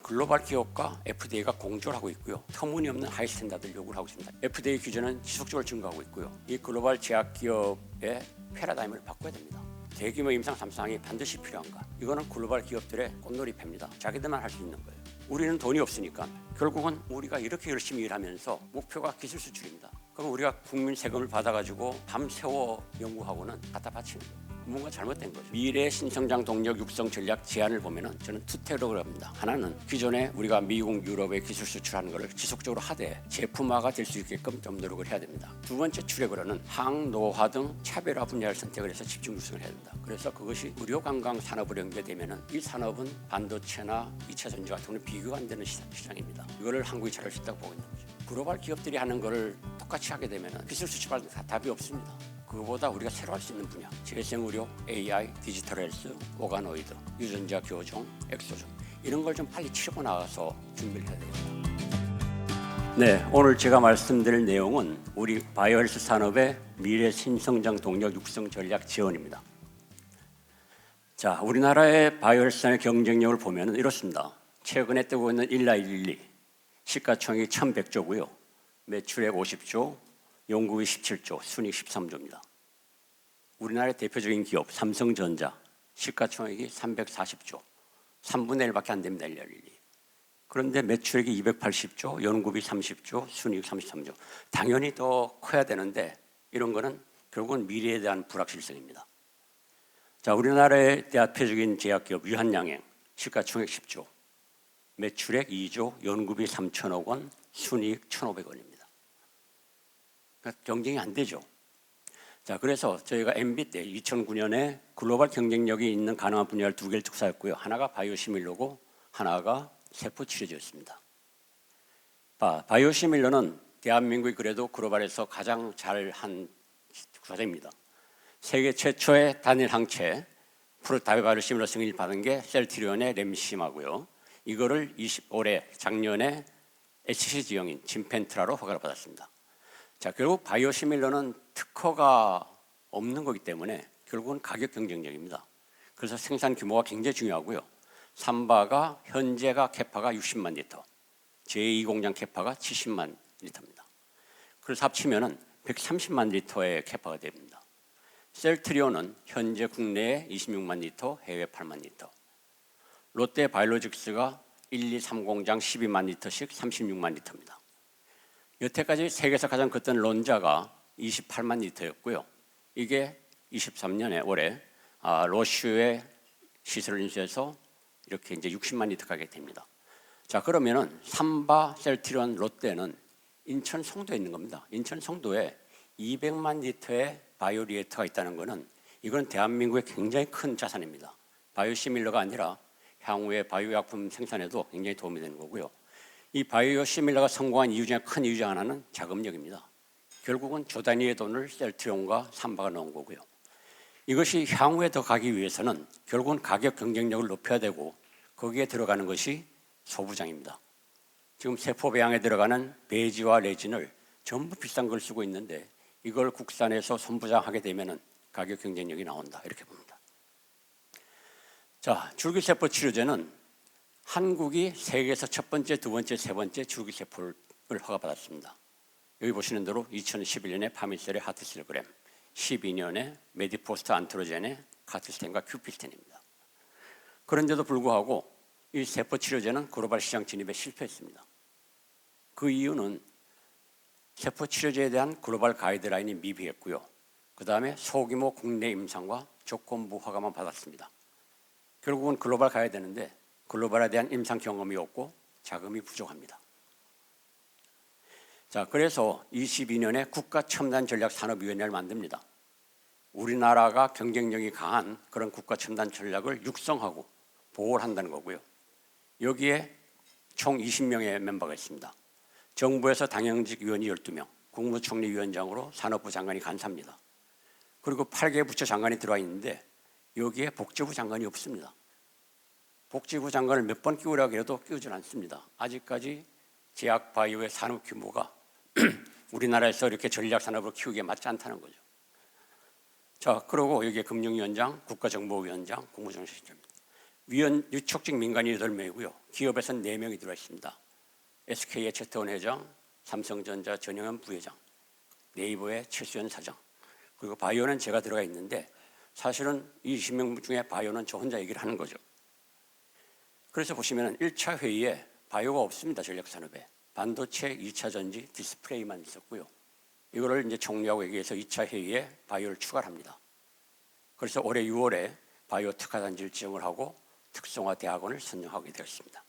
글로벌 기업과 FDA가 공조를 하고 있고요. 터무니없는 하이 스탠다드를 요구를 하고 있습니다. FDA 규제는 지속적으로 증가하고 있고요. 이 글로벌 제약 기업의 패러다임을 바꿔야 됩니다. 대규모 임상 3상이 반드시 필요한가? 이거는 글로벌 기업들의 꽃놀이패입니다. 자기들만 할 수 있는 거예요. 우리는 돈이 없으니까 결국은 우리가 이렇게 열심히 일하면서 목표가 기술 수출입니다. 그럼 우리가 국민 세금을 받아가지고 밤새워 연구하고는 갖다 바치는 거예요. 뭔가 잘못된 거죠. 미래 신성장 동력 육성 전략 제안을 보면은 저는 투테러를 합니다. 하나는 기존에 우리가 미국, 유럽에 기술 수출하는 것을 지속적으로 하되 제품화가 될 수 있게끔 좀 노력을 해야 됩니다. 두 번째 출애굽으로는 항노화 등 차별화 분야를 선택을 해서 집중 육성을 해야 됩니다. 그래서 그것이 의료 관광 산업으로 연계되면은 이 산업은 반도체나 2차 전지 같은 경우는 비교가 안 되는 시장입니다. 이거를 한국이 잘할 수 있다고 보고 있는 거죠. 글로벌 기업들이 하는 거를 똑같이 하게 되면은 기술 수출할 때 답이 없습니다. 그거보다 우리가 새로 할 수 있는 분야, 재생의료, AI, 디지털 헬스, 오가노이드, 유전자 교종, 엑소존 이런 걸 좀 빨리 치고 나가서 준비를 해야 됩니다. 네, 오늘 제가 말씀드릴 내용은 우리 바이오헬스 산업의 미래 신성장 동력 육성 전략 지원입니다. 자, 우리나라의 바이오헬스 산업의 경쟁력을 보면 이렇습니다. 최근에 뜨고 있는 일라일리 시가총액이 1,100조고요. 매출액 50조, 연구비 17조, 순이익 13조입니다. 우리나라의 대표적인 기업 삼성전자 시가총액이 340조, 3분의 1밖에 안 됩니다. 일라일리. 그런데 매출액이 280조, 연구비 30조, 순이익 33조. 당연히 더 커야 되는데 이런 거는 결국은 미래에 대한 불확실성입니다. 자, 우리나라의 대표적인 제약기업 유한양행 시가총액 10조, 매출액 2조, 연구비 3천억 원, 순이익 1,500원입니다. 그러니까 경쟁이 안 되죠. 자, 그래서 저희가 MB 때 2009년에 글로벌 경쟁력이 있는 가능한 분야를 두 개를 투자했고요. 하나가 바이오시밀러고 하나가 세포치료제였습니다. 바이오시밀러는 대한민국이 그래도 글로벌에서 가장 잘한 투자입니다. 세계 최초의 단일 항체 프로다이바이오시밀러 승인을 받은 게 셀트리온의 렘시마고요. 이거를 올해 작년에 HC 지형인 진펜트라로 허가를 받았습니다. 자, 결국 바이오시밀러는 특허가 없는 거기 때문에 결국은 가격 경쟁력입니다. 그래서 생산 규모가 굉장히 중요하고요. 삼바가 현재가 캐파가 60만 리터, 제2 공장 캐파가 70만 리터입니다. 그래서 합치면은 130만 리터의 캐파가 됩니다. 셀트리온은 현재 국내에 26만 리터, 해외 8만 리터. 롯데 바이오로직스가 1, 2, 3공장 12만 리터씩 36만 리터입니다. 여태까지 세계에서 가장 컸던 론자가 28만 리터였고요. 이게 23년에 올해 러쉬의 시설을 인수해서 이렇게 이제 60만 리터 가게 됩니다. 자, 그러면은 삼바, 셀트리온, 롯데는 인천 송도에 있는 겁니다. 인천 송도에 200만 리터의 바이오리액터가 있다는 것은 이건 대한민국의 굉장히 큰 자산입니다. 바이오시밀러가 아니라 향후에 바이오약품 생산에도 굉장히 도움이 되는 거고요. 이 바이오시밀러가 성공한 이유 중에 큰 이유 중 하나는 자금력입니다. 결국은 조 단위의 돈을 셀트리온과 삼바가 넣은 거고요. 이것이 향후에 더 가기 위해서는 결국은 가격 경쟁력을 높여야 되고 거기에 들어가는 것이 소부장입니다. 지금 세포 배양에 들어가는 베이지와 레진을 전부 비싼 걸 쓰고 있는데 이걸 국산에서 손부장하게 되면 가격 경쟁력이 나온다 이렇게 봅니다. 자, 줄기세포 치료제는 한국이 세계에서 첫 번째, 두 번째, 세 번째 줄기세포를 허가받았습니다. 여기 보시는 대로 2011년에 파미셀의 하트실그램, 12년에 메디포스트 안트로젠의 카트스텐과 큐피스텐입니다. 그런데도 불구하고 이 세포 치료제는 글로벌 시장 진입에 실패했습니다. 그 이유는 세포 치료제에 대한 글로벌 가이드라인이 미비했고요. 그 다음에 소규모 국내 임상과 조건부 허가만 받았습니다. 결국은 글로벌 가야 되는데 글로벌에 대한 임상 경험이 없고 자금이 부족합니다. 자, 그래서 22년에 국가첨단전략산업위원회를 만듭니다. 우리나라가 경쟁력이 강한 그런 국가첨단 전략을 육성하고 보호를 한다는 거고요. 여기에 총 20명의 멤버가 있습니다. 정부에서 당연직 위원이 12명, 국무총리 위원장으로 산업부 장관이 간사입니다. 그리고 8개 부처 장관이 들어와 있는데 여기에 복지부 장관이 없습니다. 복지부 장관을 몇 번 끼우려고 해도 끼우질 않습니다. 아직까지 제약 바이오의 산업 규모가 우리나라에서 이렇게 전략 산업으로 키우기에 맞지 않다는 거죠. 자, 그리고 여기에 금융위원장, 국가정보위원장, 국무정책실장입니다. 위원 유촉직 민간인 8명이고요. 기업에서는 4명이 들어와 있습니다. SK의 최태원 회장, 삼성전자 전영현 부회장, 네이버의 최수연 사장, 그리고 바이오는 제가 들어가 있는데 사실은 이 20명 중에 바이오는 저 혼자 얘기를 하는 거죠. 그래서 보시면 1차 회의에 바이오가 없습니다. 전략산업에. 반도체, 2차 전지, 디스플레이만 있었고요. 이거를 이제 정리하고 얘기해서 2차 회의에 바이오를 추가를 합니다. 그래서 올해 6월에 바이오 특화단지를 지정을 하고 특성화 대학원을 선정하게 되었습니다.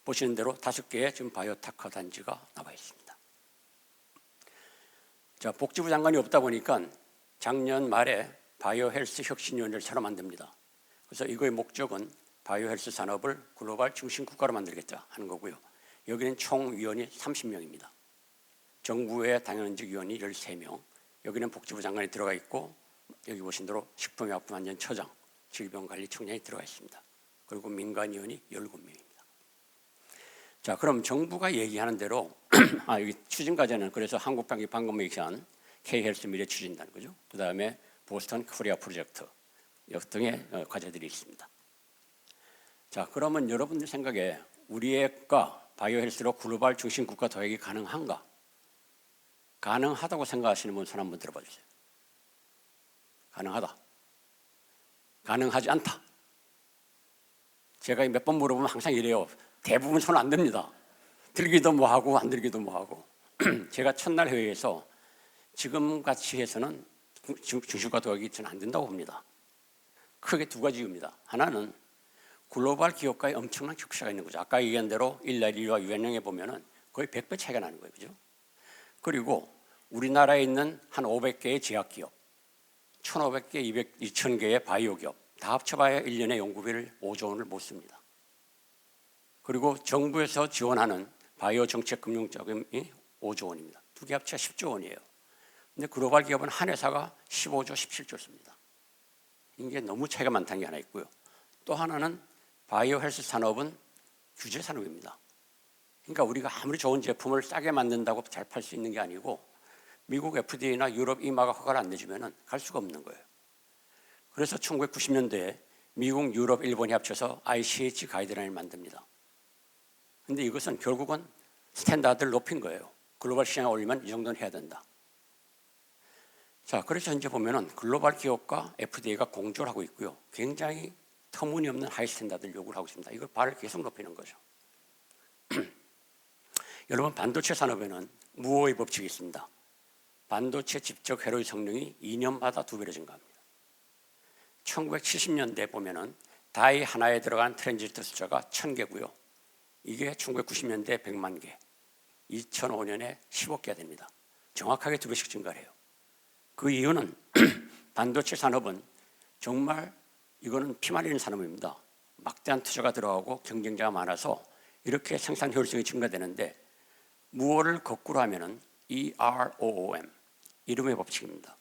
보시는 대로 5개의 지금 바이오 특화단지가 나와 있습니다. 자, 복지부 장관이 없다 보니까 작년 말에 바이오 헬스 혁신위원회를 새로 만듭니다. 그래서 이거의 목적은 바이오 헬스 산업을 글로벌 중심 국가로 만들겠다 하는 거고요. 여기는 총 위원이 30명입니다. 정부의 당연직 위원이 13명, 여기는 복지부 장관이 들어가 있고 여기 보신 대로 식품의약품안전처장, 질병관리청장이 들어가 있습니다. 그리고 민간위원이 17명입니다. 자, 그럼 정부가 얘기하는 대로 여기 추진과제는 그래서 한국방위 방금 얘기한 K헬스 미래 추진단 거죠. 그 다음에 보스턴 코리아 프로젝트 등의 과제들이 있습니다. 자, 그러면 여러분들 생각에 우리가 바이오 헬스로 글로벌 중심 국가 도약이 가능한가? 가능하다고 생각하시는 분 손 한번 들어봐 주세요. 가능하다. 가능하지 않다. 제가 몇 번 물어보면 항상 이래요. 대부분 손 안 듭니다. 들기도 뭐하고 안 들기도 뭐하고. 제가 첫날 회의에서 지금같이 해서는 중심국가 도약이 저는 안 된다고 봅니다. 크게 2가지 이유입니다. 하나는 글로벌 기업과의 엄청난 격차가 있는 거죠. 아까 얘기한 대로 일라리와 유엔령에 보면은 거의 100배 차이가 나는 거예요. 그죠? 그리고 우리나라에 있는 한 500개의 제약기업, 1,500개, 2,000개의 바이오 기업 다 합쳐봐야 1년에 연구비를 5조 원을 못 씁니다. 그리고 정부에서 지원하는 바이오 정책 금융 자금이 5조 원입니다. 2개 합쳐 10조 원이에요. 근데 글로벌 기업은 한 회사가 15조, 17조 씁니다. 이게 너무 차이가 많다는 게 하나 있고요. 또 하나는 바이오 헬스 산업은 규제 산업입니다. 그러니까 우리가 아무리 좋은 제품을 싸게 만든다고 잘 팔 수 있는 게 아니고 미국 FDA나 유럽 EMA가 허가를 안 내주면 갈 수가 없는 거예요. 그래서 1990년대에 미국, 유럽, 일본이 합쳐서 ICH 가이드라인을 만듭니다. 그런데 이것은 결국은 스탠다드를 높인 거예요. 글로벌 시장에 올리면 이 정도는 해야 된다. 자, 그래서 현재 보면은 글로벌 기업과 FDA가 공조를 하고 있고요. 굉장히 터무니없는 하이 스탠다드를 요구를 하고 있습니다. 이걸 발을 계속 높이는 거죠. 여러분, 반도체 산업에는 무어의 법칙이 있습니다. 반도체 집적 회로의 성능이 2년마다 2배로 증가합니다. 1970년대 보면은 다이 하나에 들어간 트랜지스터 숫자가 1000개고요. 이게 1990년대 100만 개, 2005년에 10억 개가 됩니다. 정확하게 2배씩 증가를 해요. 그 이유는 반도체 산업은 정말 이거는 피 말리는 산업입니다. 막대한 투자가 들어가고 경쟁자가 많아서 이렇게 생산 효율성이 증가되는데 무엇을 거꾸로 하면은 EROOM, 이름의 법칙입니다.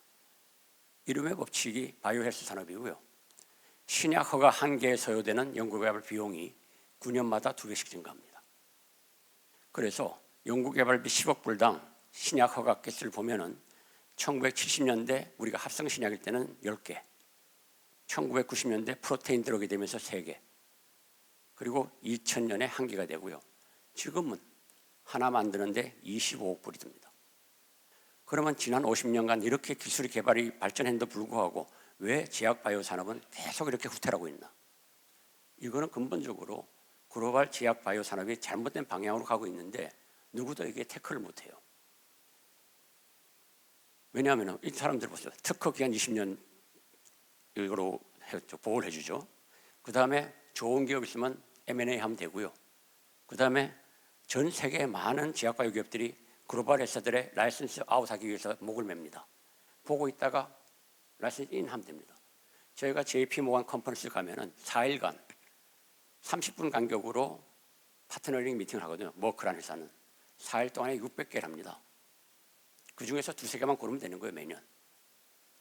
이름의 법칙이 바이오 헬스 산업이고요. 신약 허가 1개에 소요되는 연구개발 비용이 9년마다 2배씩 증가합니다. 그래서 연구개발비 10억 불당 신약 허가 개수를 보면은 1970년대 우리가 합성 신약일 때는 10개, 1990년대 프로테인 들어오게 되면서 3개, 그리고 2000년에 1개가 되고요. 지금은 하나 만드는데 25억 불이 듭니다. 그러면 지난 50년간 이렇게 기술이 개발이 발전했는데도 불구하고 왜 제약 바이오 산업은 계속 이렇게 후퇴하고 있나? 이거는 근본적으로 글로벌 제약 바이오 산업이 잘못된 방향으로 가고 있는데 누구도 이게 태클을 못해요. 왜냐하면 이 사람들 보세요. 특허 기간 20년 이거로 보호를 해주죠. 그 다음에 좋은 기업 있으면 M&A 하면 되고요. 그 다음에 전 세계의 많은 제약바이오 기업들이 글로벌 회사들의 라이선스 아웃하기 위해서 목을 맵니다. 보고 있다가 라이선스 인 하면 됩니다. 저희가 JP 모간 컨퍼런스 가면은 4일간 30분 간격으로 파트너링 미팅을 하거든요. 머크라는 회사는 4일 동안에 600개를 합니다. 그 중에서 2-3개만 고르면 되는 거예요, 매년.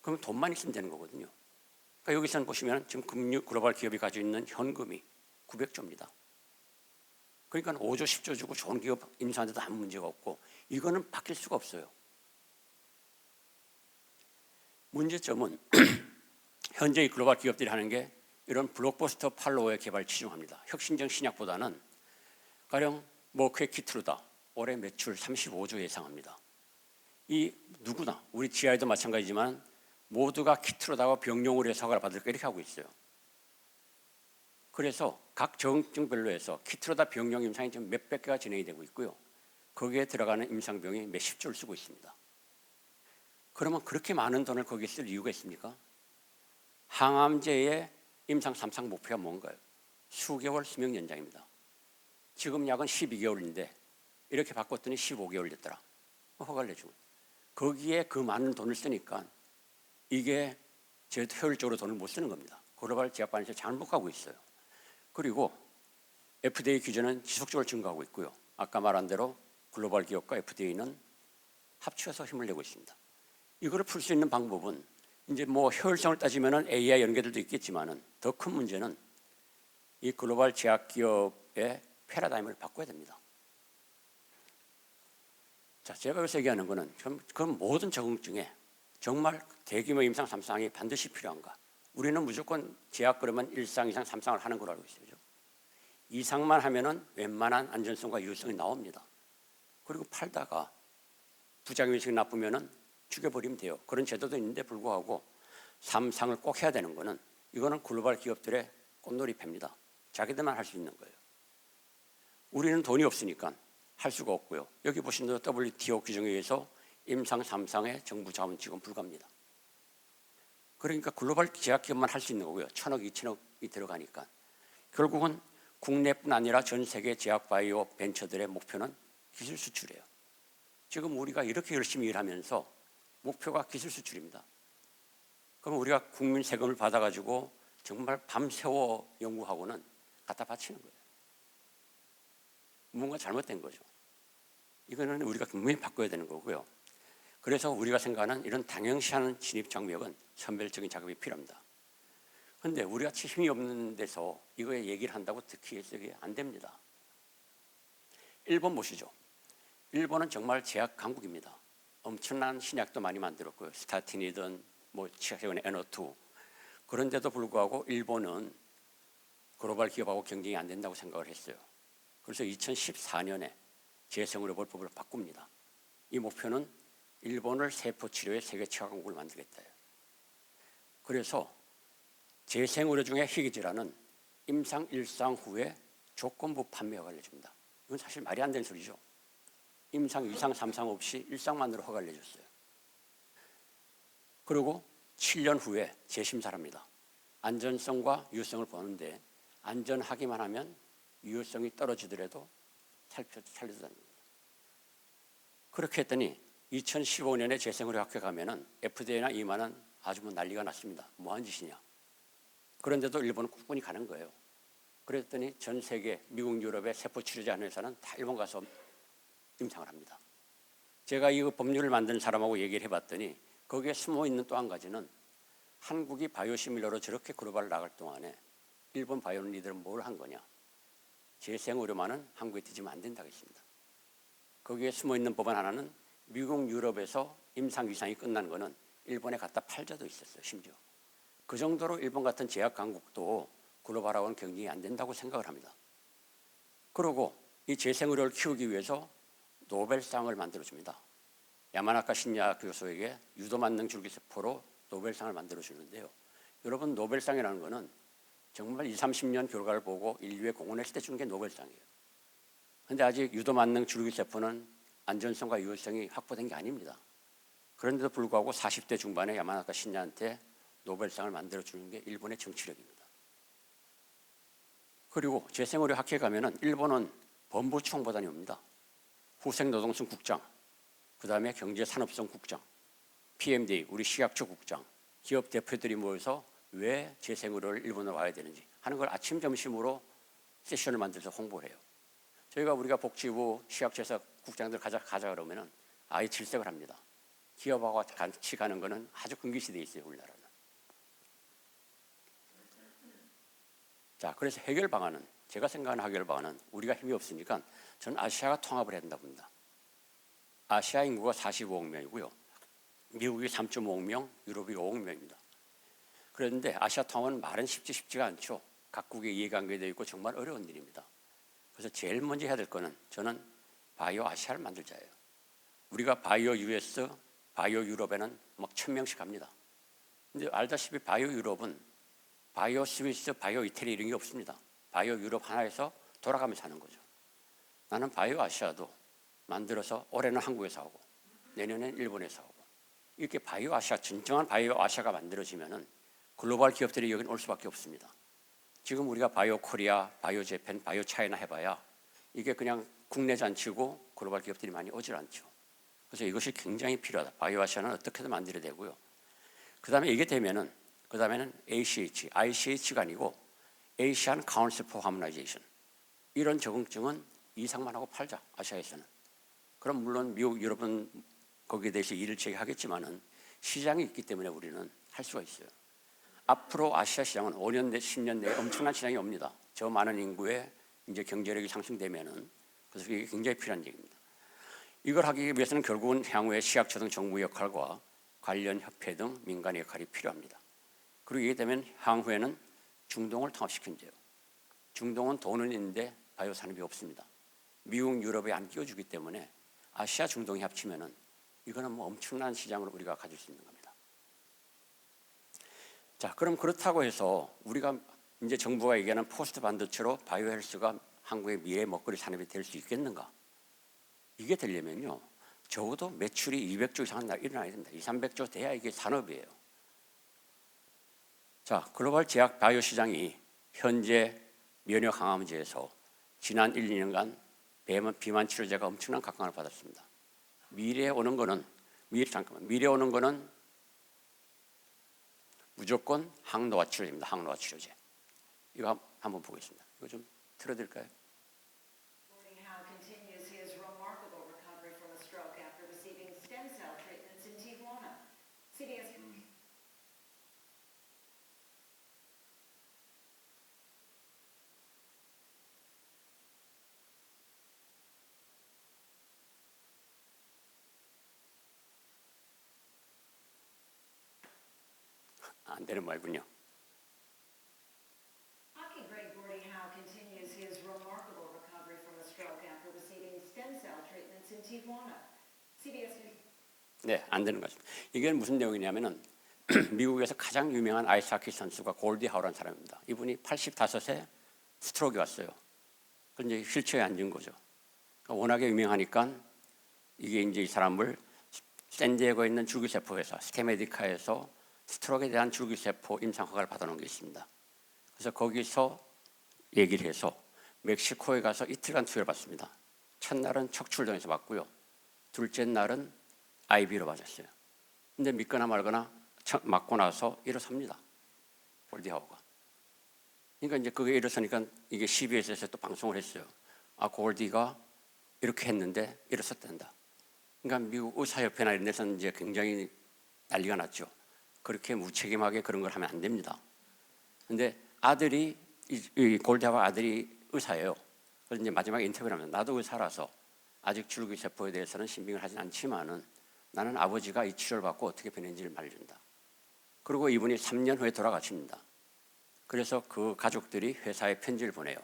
그럼 돈만 있으면 되는 거거든요. 그러니까 여기서는 보시면 지금 글로벌 기업이 가지고 있는 현금이 900조입니다. 그러니까 5조, 10조 주고 좋은 기업 인수하는데도 아무 문제가 없고 이거는 바뀔 수가 없어요. 문제점은 현재 이 글로벌 기업들이 하는 게 이런 블록버스터 팔로워의 개발 치중합니다. 혁신적 신약보다는 가령 머크의 키트루다 올해 매출 35조 예상합니다. 이 누구나 우리 GI도 마찬가지지만 모두가 키트루다와 병용으로 해서 허가를 받을까 이렇게 하고 있어요. 그래서 각 저응증별로 해서 키트루다 병용 임상이 지금 몇백 개가 진행이 되고 있고요. 거기에 들어가는 임상병이 몇십 조를 쓰고 있습니다. 그러면 그렇게 많은 돈을 거기에 쓸 이유가 있습니까? 항암제의 임상 3상 목표가 뭔가요? 수개월 수명 연장입니다. 지금 약은 12개월인데 이렇게 바꿨더니 15개월 됐더라. 허가를 내주고 거기에 그 많은 돈을 쓰니까 이게 제도 효율적으로 돈을 못 쓰는 겁니다. 글로벌 제약반에서 잘못 가고 있어요. 그리고 FDA 규제는 지속적으로 증가하고 있고요. 아까 말한 대로 글로벌 기업과 FDA는 합쳐서 힘을 내고 있습니다. 이거를 풀 수 있는 방법은 이제 뭐 효율성을 따지면은 AI 연계들도 있겠지만은 더 큰 문제는 이 글로벌 제약 기업의 패러다임을 바꿔야 됩니다. 자, 제가 여기서 얘기하는 거는 그 모든 적응증에 정말 대규모 임상 3상이 반드시 필요한가? 우리는 무조건 제약 그러면 1상, 2상, 3상을 하는 걸로 알고 있어요. 2상만 하면은 웬만한 안전성과 유효성이 나옵니다. 그리고 팔다가 부작용이 나쁘면은 죽여버리면 돼요. 그런 제도도 있는데 불구하고 3상을 꼭 해야 되는 거는 이거는 글로벌 기업들의 꽃놀이패입니다. 자기들만 할 수 있는 거예요. 우리는 돈이 없으니까 할 수가 없고요. 여기 보신 대로 WTO 규정에 의해서 임상 3상의 정부 자원 지원 불가합니다. 그러니까 글로벌 제약기업만 할 수 있는 거고요. 1,000억, 2,000억이 들어가니까. 결국은 국내뿐 아니라 전 세계 제약 바이오 벤처들의 목표는 기술 수출이에요. 지금 우리가 이렇게 열심히 일하면서 목표가 기술 수출입니다. 그럼 우리가 국민 세금을 받아가지고 정말 밤새워 연구하고는 갖다 바치는 거예요. 뭔가 잘못된 거죠. 이거는 우리가 분명히 바꿔야 되는 거고요. 그래서 우리가 생각하는 이런 당연시하는 진입 장벽은 선별적인 작업이 필요합니다. 그런데 우리같이 힘이 없는 데서 이거에 얘기를 한다고 듣기 위해서 이게 안 됩니다. 일본 보시죠. 일본은 정말 제약 강국입니다. 엄청난 신약도 많이 만들었고요. 스타틴이든 뭐 최근에 NO2. 그런데도 불구하고 일본은 글로벌 기업하고 경쟁이 안 된다고 생각을 했어요. 그래서 2014년에 재생의료법을 바꿉니다. 이 목표는 일본을 세포치료의 세계 최강국을 만들겠다. 그래서 재생의료 중에 희귀질환은 임상 1상 후에 조건부 판매 허가를 내줍니다. 이건 사실 말이 안 되는 소리죠. 임상 2상, 3상 없이 1상만으로 허가를 내줬어요. 그리고 7년 후에 재심사를 합니다. 안전성과 유효성을 보는데 안전하기만 하면 유효성이 떨어지더라도 살려준다는 겁니다. 그렇게 했더니 2015년에 재생의료학회 가면은 FDA나 EMA는 아주 뭐 난리가 났습니다. 뭐한 짓이냐. 그런데도 일본은 꿋꿋이 가는 거예요. 그랬더니 전 세계 미국, 유럽의 세포치료제 하는 회사는 다 일본 가서 임상을 합니다. 제가 이 법률을 만드는 사람하고 얘기를 해봤더니 거기에 숨어있는 또 한 가지는 한국이 바이오시밀러로 저렇게 글로벌 나갈 동안에 일본 바이오는 이들은 뭘 한 거냐. 재생의료만은 한국에 뒤지면 안 된다고 했습니다. 거기에 숨어있는 법안 하나는 미국, 유럽에서 임상 위상이 끝난 거는 일본에 갖다 팔자도 있었어요. 심지어. 그 정도로 일본 같은 제약 강국도 글로벌하고는 경쟁이 안 된다고 생각을 합니다. 그리고 이 재생의료를 키우기 위해서 노벨상을 만들어줍니다. 야마나카 신야 교수에게 유도만능 줄기세포로 노벨상을 만들어주는데요. 여러분 노벨상이라는 거는 정말 20, 30년 결과를 보고 인류에 공헌했을 때 주는 게 노벨상이에요. 그런데 아직 유도만능 줄기세포는 안전성과 유효성이 확보된 게 아닙니다. 그런데도 불구하고 40대 중반에 야마나카 신야한테 노벨상을 만들어주는 게 일본의 정치력입니다. 그리고 재생의료 학회에 가면은 일본은 법무총보단이 옵니다. 후생노동성 국장, 그 다음에 경제산업성 국장, PMDA, 우리 식약처 국장, 기업 대표들이 모여서 왜 재생의료를 일본으로 와야 되는지 하는 걸 아침, 점심으로 세션을 만들어서 홍보를 해요. 우리가 복지부 식약처에서 국장들 가자 그러면은 아예 질색을 합니다. 기업하고 같이 가는 거는 아주 금기시되어 있어요, 우리나라는. 자, 그래서 해결 방안은, 제가 생각하는 해결 방안은 우리가 힘이 없으니까 저는 아시아가 통합을 해야 된다고 봅니다. 아시아 인구가 45억 명이고요. 미국이 3.5억 명, 유럽이 5억 명입니다. 그런데 아시아 통합은 말은 쉽지가 않죠. 각국의 이해관계도 있고 정말 어려운 일입니다. 그래서 제일 먼저 해야 될 거는 저는 바이오 아시아를 만들자예요. 우리가 바이오 US, 바이오 유럽에는 막 1,000명씩 합니다. 근데 알다시피 바이오 유럽은 바이오 스위스, 바이오 이태리 이런 게 없습니다. 바이오 유럽 하나에서 돌아가면서 하는 거죠. 나는 바이오 아시아도 만들어서 올해는 한국에서 하고 내년엔 일본에서 하고 이렇게 바이오 아시아, 진정한 바이오 아시아가 만들어지면은 글로벌 기업들이 여기는 올 수밖에 없습니다. 지금 우리가 바이오 코리아, 바이오 재팬, 바이오 차이나 해봐야 이게 그냥 국내 잔치고 글로벌 기업들이 많이 오질 않죠. 그래서 이것이 굉장히 필요하다. 바이오 아시아는 어떻게든 만들어야 되고요. 그 다음에 이게 되면은 그 다음에는 ACH, ICH가 아니고 Asian Council for Harmonization. 이런 적응증은 이상만 하고 팔자, 아시아에서는. 그럼 물론 미국, 유럽은 거기에 대해서 일을 제기하겠지만은 시장이 있기 때문에 우리는 할 수가 있어요. 앞으로 아시아 시장은 5년 내 10년 내에 엄청난 시장이 옵니다. 저 많은 인구에 이제 경제력이 상승되면은 그래서 이게 굉장히 필요한 얘기입니다. 이걸 하기 위해서는 결국은 향후에 시약처 등 정부 역할과 관련 협회 등 민간의 역할이 필요합니다. 그리고 이게 되면 향후에는 중동을 통합시키면 돼요. 중동은 돈은 있는데 바이오 산업이 없습니다. 미국, 유럽에 안 끼워주기 때문에 아시아, 중동이 합치면은 이거는 뭐 엄청난 시장으로 우리가 가질 수 있는 겁니다. 자, 그럼 그렇다고 해서 우리가 이제 정부가 얘기하는 포스트 반도체로 바이오 헬스가 한국의 미래 먹거리 산업이 될 수 있겠는가? 이게 되려면요, 적어도 매출이 200조 이상 일어나야 된다. 200~300조 돼야 이게 산업이에요. 자, 글로벌 제약 바이오 시장이 현재 면역 항암제에서 지난 1, 2년간 비만 치료제가 엄청난 각광을 받았습니다. 미래에 오는 거는 무조건 항노화 치료제입니다. 항노화 치료제. 이거 한번 보겠습니다. 이거 좀 틀어드릴까요? 안 되는 말군요. 네, 안 되는 것입니다. 이게 무슨 내용이냐면은 미국에서 가장 유명한 아이스하키 선수가 골디 하우라는 사람입니다. 이분이 85세 스트로크가 왔어요. 그런데 이제 휠체어에 앉은 거죠. 그러니까 워낙에 유명하니까 이게 이제 이 사람을 샌디에고에 있는 줄기세포 회사 스테메디카에서 스트로크에 대한 줄기세포 임상 허가를 받아놓은 게 있습니다. 그래서 거기서 얘기를 해서 멕시코에 가서 이틀간 투여를 받습니다. 첫날은 척추울동에서 받고요. 둘째 날은 IV로 맞았어요. 근데 믿거나 말거나 맞고 나서 일어섭니다. 골디하우가. 그러니까 이제 그게 일어서니까 이게 CBS에서 또 방송을 했어요. 아, 골디가 이렇게 했는데 일어섰단다. 그러니까 미국 의사협회나 이런 데서는 이제 굉장히 난리가 났죠. 그렇게 무책임하게 그런 걸 하면 안 됩니다. 근데 아들이 이 골디하우 아들이 의사예요. 그래서 이제 마지막에 인터뷰를 하면 나도 의사라서 아직 줄기세포에 대해서는 신빙을 하진 않지만은 나는 아버지가 이 치료를 받고 어떻게 변했는지를 말해준다. 그리고 이분이 3년 후에 돌아가십니다. 그래서 그 가족들이 회사에 편지를 보내요.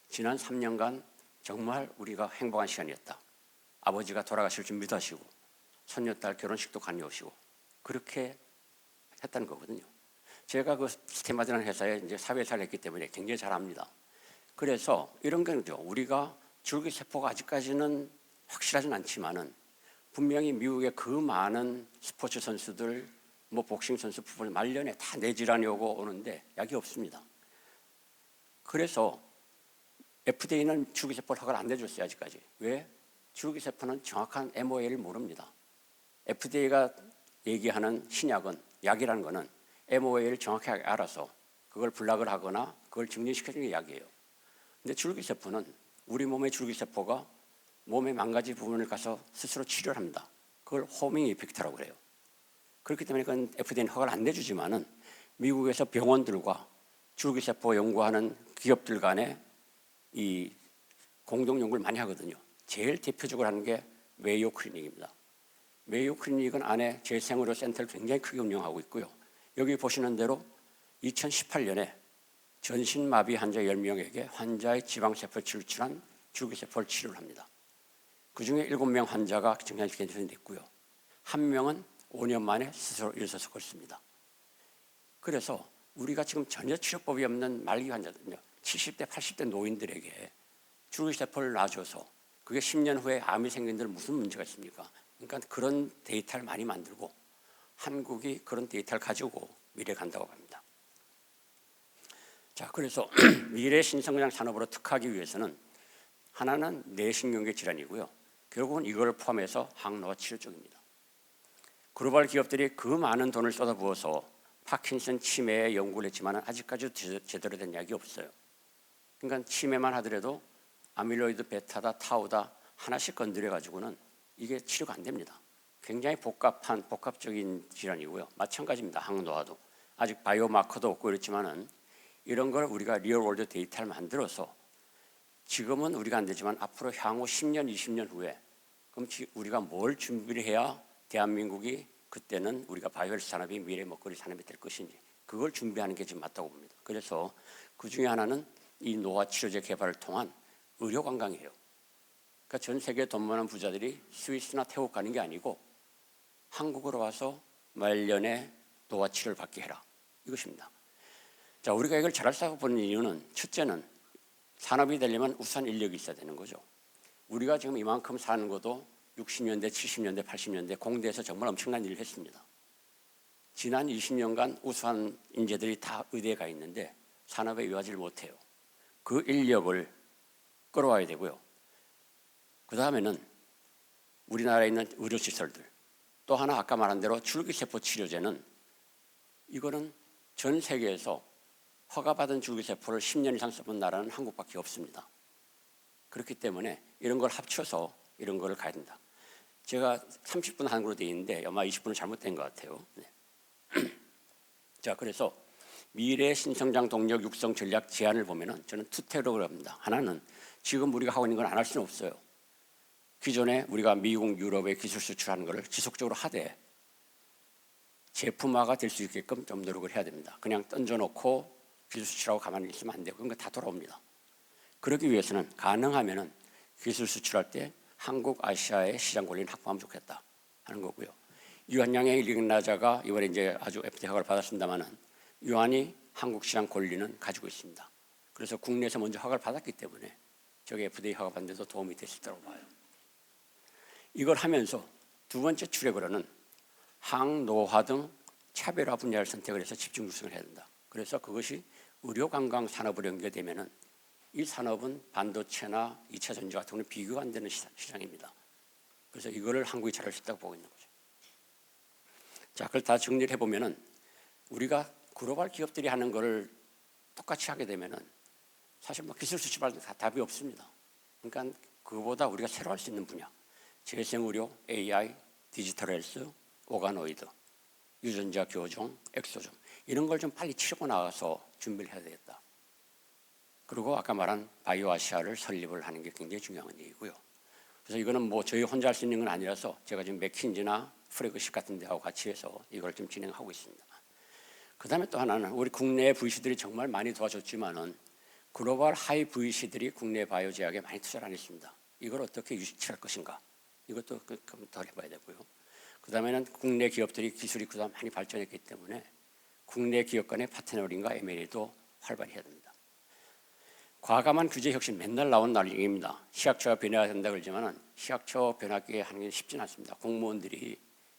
지난 3년간 정말 우리가 행복한 시간이었다. 아버지가 돌아가실 준비도 하시고 손녀딸 결혼식도 다녀오시고 그렇게 했다는 거거든요. 제가 그 스테마드라는 회사에 이제 사회사를 했기 때문에 굉장히 잘 압니다. 그래서 이런 거죠. 우리가 줄기세포가 아직까지는 확실하진 않지만은 분명히 미국의 그 많은 스포츠 선수들, 뭐 복싱 선수 부분 말년에 다 뇌질환이 오는데 약이 없습니다. 그래서 FDA는 줄기세포를 허가를 안 내줬어요, 아직까지. 왜? 줄기세포는 정확한 MOA를 모릅니다. FDA가 얘기하는 신약은, 약이라는 거는 MOA를 정확하게 알아서 그걸 블락을 하거나 그걸 증진시켜주는 게 약이에요. 근데 줄기세포는 우리 몸의 줄기세포가 몸의 망가진 부분을 가서 스스로 치료를 합니다. 그걸 호밍 이펙트라고 그래요. 그렇기 때문에 그건 FDA는 허가를 안 내주지만은 미국에서 병원들과 줄기세포 연구하는 기업들 간에 이 공동 연구를 많이 하거든요. 제일 대표적으로 하는 게 메이오 클리닉입니다. 메이오 클리닉은 안에 재생의료 센터를 굉장히 크게 운영하고 있고요. 여기 보시는 대로 2018년에 전신마비 환자 10명에게 환자의 지방세포를 추출한 줄기세포를 치료를 합니다. 그중에 7명 환자가 정상적으로 개선이 됐고요. 1명은 5년 만에 스스로 일어서서 걷습니다. 그래서 우리가 지금 전혀 치료법이 없는 말기 환자들, 70대, 80대 노인들에게 줄기세포를 놔줘서 그게 10년 후에 암이 생긴들 무슨 문제가 있습니까? 그러니까 그런 데이터를 많이 만들고 한국이 그런 데이터를 가지고 미래에 간다고 합니다. 자, 그래서 미래 신성장 산업으로 특화하기 위해서는 하나는 뇌신경계 질환이고요. 결국은 이걸 포함해서 항노화 치료 쪽입니다. 글로벌 기업들이 그 많은 돈을 쏟아부어서 파킨슨 치매의 연구를 했지만 아직까지 제대로 된 약이 없어요. 그러니까 치매만 하더라도 아밀로이드 베타다 타우다 하나씩 건드려가지고는 이게 치료가 안 됩니다. 굉장히 복합적인 질환이고요. 마찬가지입니다. 항노화도 아직 바이오마커도 없고 그렇지만은 이런 걸 우리가 리얼월드 데이터를 만들어서 지금은 우리가 안 되지만 앞으로 향후 10년, 20년 후에 그럼 우리가 뭘 준비를 해야 대한민국이 그때는 우리가 바이오헬스 산업이 미래 먹거리 산업이 될 것인지 그걸 준비하는 게 지금 맞다고 봅니다. 그래서 그 중에 하나는 이 노화 치료제 개발을 통한 의료 관광이에요. 그러니까 전 세계 돈 많은 부자들이 스위스나 태국 가는 게 아니고 한국으로 와서 말년에 노화 치료를 받게 해라. 이것입니다. 자, 우리가 이걸 잘할 수 보는 이유는 첫째는 산업이 되려면 우선 인력이 있어야 되는 거죠. 우리가 지금 이만큼 사는 것도 60년대, 70년대, 80년대 공대에서 정말 엄청난 일을 했습니다. 지난 20년간 우수한 인재들이 다 의대에 가 있는데 산업에 이어지를 못해요. 그 인력을 끌어와야 되고요. 그 다음에는 우리나라에 있는 의료시설들, 또 하나 아까 말한 대로 줄기세포 치료제는 이거는 전 세계에서 허가받은 줄기세포를 10년 이상 써본 나라는 한국밖에 없습니다. 그렇기 때문에 이런 걸 합쳐서 이런 걸 가야 된다. 제가 30분 한국으로 되어 있는데 아마 20분은 잘못된 것 같아요. 네. 자, 그래서 미래 신성장 동력 육성 전략 제안을 보면은 저는 투택으로 합니다. 하나는 지금 우리가 하고 있는 건 안 할 수는 없어요. 기존에 우리가 미국, 유럽에 기술 수출하는 것을 지속적으로 하되 제품화가 될 수 있게끔 좀 노력을 해야 됩니다. 그냥 던져놓고 기술 수출하고 가만히 있으면 안 되고 그런 거 다 돌아옵니다. 그러기 위해서는 가능하면은 기술 수출할 때 한국, 아시아의 시장 권리는 확보하면 좋겠다 하는 거고요. 유한양의 일기나자가 이번에 이제 아주 FDA 허가를 받았습니다만은 유한이 한국 시장 권리는 가지고 있습니다. 그래서 국내에서 먼저 허가를 받았기 때문에 저게 FDA 허가 받는 데도 도움이 됐을 거라고 봐요. 이걸 하면서 두 번째 추력으로는 항노화 등 차별화 분야를 선택을 해서 집중 육성을 해야 된다. 그래서 그것이 의료관광 산업으로 연결되면은 이 산업은 반도체나 2차 전지 같은 경우는 비교가 안 되는 시장입니다. 그래서 이거를 한국이 잘할 수 있다고 보고 있는 거죠. 자, 그걸 다 정리를 해보면은 우리가 글로벌 기업들이 하는 거를 똑같이 하게 되면은 사실 뭐 기술 수출할 때 다 답이 없습니다. 그러니까 그거보다 우리가 새로 할 수 있는 분야, 재생의료, AI, 디지털 헬스, 오가노이드, 유전자 교종, 엑소존 이런 걸 좀 빨리 치고 나가서 준비를 해야 되겠다. 그리고 아까 말한 바이오 아시아를 설립을 하는 게 굉장히 중요한 얘기고요. 그래서 이거는 뭐 저희 혼자 할 수 있는 건 아니라서 제가 지금 맥킨지나 프래그십 같은 데하고 같이 해서 이걸 좀 진행하고 있습니다. 그 다음에 또 하나는 우리 국내 VC들이 정말 많이 도와줬지만은 글로벌 하이 VC들이 국내 바이오 제약에 많이 투자를 안 했습니다. 이걸 어떻게 유치할 것인가 이것도 더 해봐야 되고요. 그 다음에는 국내 기업들이 기술이 그다음 많이 발전했기 때문에 국내 기업 간의 파트너링과 M&A도 활발히 해야 됩니다. 과감한 규제 혁신 맨날 나온 얘기입니다. 식약처가 변해야 된다 그러지만 식약처 변하게 하는 게 쉽지는 않습니다. 공무원들이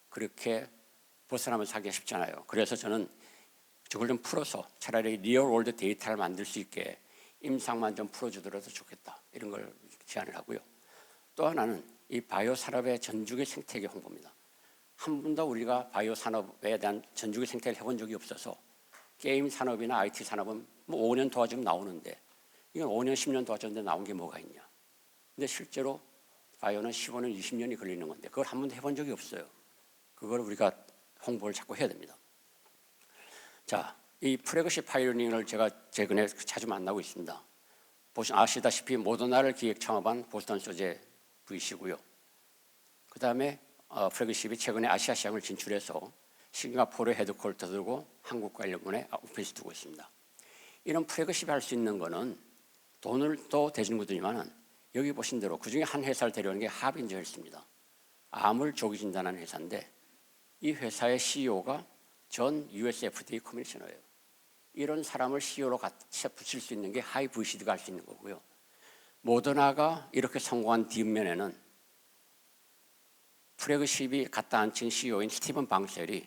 그렇게 벗어나면서 하기가 쉽지 않아요. 그래서 저는 저걸 좀 풀어서 차라리 리얼월드 데이터를 만들 수 있게 임상만 좀 풀어주더라도 좋겠다. 이런 걸 제안을 하고요. 또 하나는 이 바이오 산업의 전주기 생태계 홍보입니다. 한 번도 우리가 바이오 산업에 대한 전주기 생태계를 해본 적이 없어서 게임 산업이나 IT 산업은 뭐 5년 도와주면 나오는데 이건 5년, 10년 도와줬는데 나온 게 뭐가 있냐. 근데 실제로 바이오는 15년, 20년이 걸리는 건데 그걸 한 번도 해본 적이 없어요. 그걸 우리가 홍보를 자꾸 해야 됩니다. 자, 이 프래그십 파이오니어를 제가 최근에 자주 만나고 있습니다. 아시다시피 모더나를 기획 창업한 보스턴 소재 VC고요. 그 다음에 프래그십이 최근에 아시아 시장을 진출해서 싱가포르에 헤드쿼터 두고 한국 관련군에 오피스 두고 있습니다. 이런 프래그십이 할 수 있는 거는 돈을 또 대주는 것들이지만 여기 보신 대로 그중에 한 회사를 데려오는 게 하빈저 헬스입니다. 암을 조기 진단하는 회사인데 이 회사의 CEO가 전 US FDA 커미셔너예요. 이런 사람을 CEO로 같이 붙일 수 있는 게 하이브이시드가 할 수 있는 거고요. 모더나가 이렇게 성공한 뒷면에는 프래그십이 갖다 앉힌 CEO인 스티븐 방셀이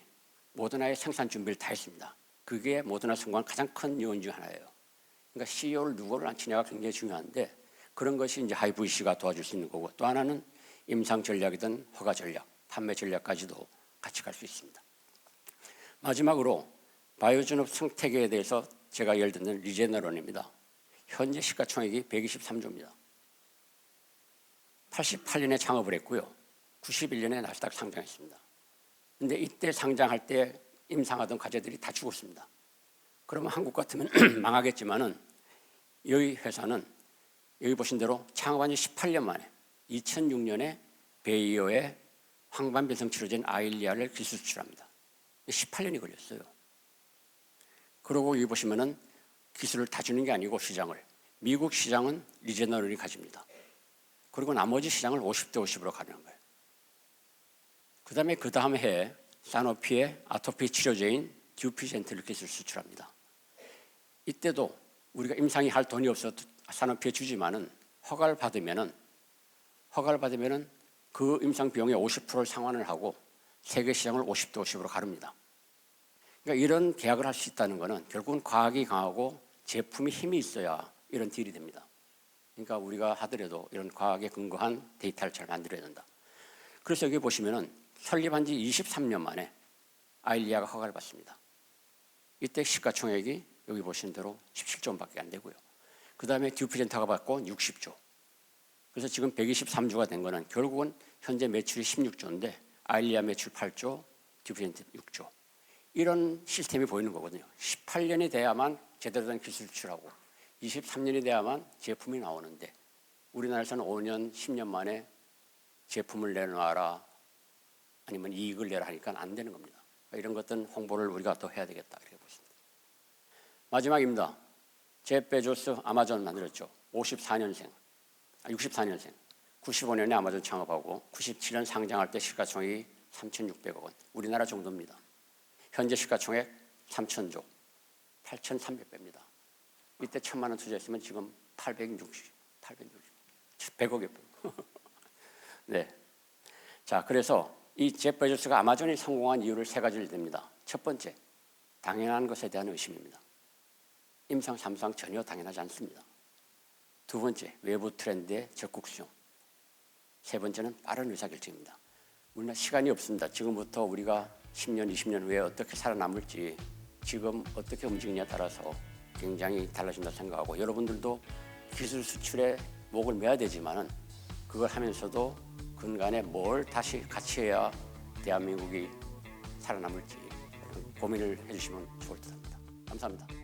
모더나의 생산 준비를 다 했습니다. 그게 모더나 성공한 가장 큰 요인 중 하나예요. 그러니까 CEO를 누구를 앉히냐가 굉장히 중요한데 그런 것이 이제 하이브이시가 도와줄 수 있는 거고 또 하나는 임상 전략이든 허가 전략, 판매 전략까지도 같이 갈 수 있습니다. 마지막으로 바이오전업 생태계에 대해서 제가 예를 듣는 리제너런입니다. 현재 시가총액이 123조입니다. 88년에 창업을 했고요. 91년에 나스닥 상장했습니다. 그런데 이때 상장할 때 임상하던 과제들이 다 죽었습니다. 그러면 한국 같으면 망하겠지만은 여기 회사는 여기 보신 대로 창업한 지 18년 만에 2006년에 베이어의 황반변성 치료제인 아일리아를 기술 수출합니다. 18년이 걸렸어요. 그리고 여기 보시면은 기술을 다 주는 게 아니고 시장을 미국 시장은 리제너럴이 가집니다. 그리고 나머지 시장을 50대 50으로 가는 거예요. 그 다음 해에 사노피의 아토피 치료제인 듀피젠트를 기술 수출합니다. 이때도 우리가 임상이 할 돈이 없어서 사노피에 주지만은 허가를 받으면은 그 임상 비용의 50%를 상환을 하고 세계 시장을 50대 50으로 가릅니다. 그러니까 이런 계약을 할 수 있다는 것은 결국은 과학이 강하고 제품이 힘이 있어야 이런 딜이 됩니다. 그러니까 우리가 하더라도 이런 과학에 근거한 데이터를 잘 만들어야 된다. 그래서 여기 보시면은 설립한 지 23년 만에 아일리아가 허가를 받습니다. 이때 시가총액이 여기 보시는 대로 17조밖에 안 되고요. 그 다음에 듀피젠트가 받고 60조. 그래서 지금 123조가 된 거는 결국은 현재 매출이 16조인데 아일리아 매출 8조, 듀피젠트 6조. 이런 시스템이 보이는 거거든요. 18년이 돼야만 제대로 된 기술 수출하고 23년이 돼야만 제품이 나오는데 우리나라에서는 5년, 10년 만에 제품을 내놔라 아니면 이익을 내라 하니까 안 되는 겁니다. 이런 것들은 홍보를 우리가 또 해야 되겠다 이렇게 보십니다. 마지막입니다. 제프 베조스 아마존 만들었죠. 64년생. 95년에 아마존 창업하고 97년 상장할 때 시가총액이 3,600억 원. 우리나라 정도입니다. 현재 시가총액 3,000조, 8,300배입니다. 이때 1,000만 원 투자했으면 지금 860, 100억에 네. 자, 그래서 이 제프 베조스가 아마존이 성공한 이유를 세 가지를 듭니다. 첫 번째, 당연한 것에 대한 의심입니다. 임상 3상 전혀 당연하지 않습니다. 두 번째, 외부 트렌드의 적극성. 세 번째는 빠른 의사결정입니다. 우리나라 시간이 없습니다. 지금부터 우리가 10년, 20년 후에 어떻게 살아남을지 지금 어떻게 움직이냐에 따라서 굉장히 달라진다고 생각하고 여러분들도 기술 수출에 목을 매야 되지만은 그걸 하면서도 근간에 뭘 다시 같이 해야 대한민국이 살아남을지 고민을 해주시면 좋을 듯 합니다. 감사합니다.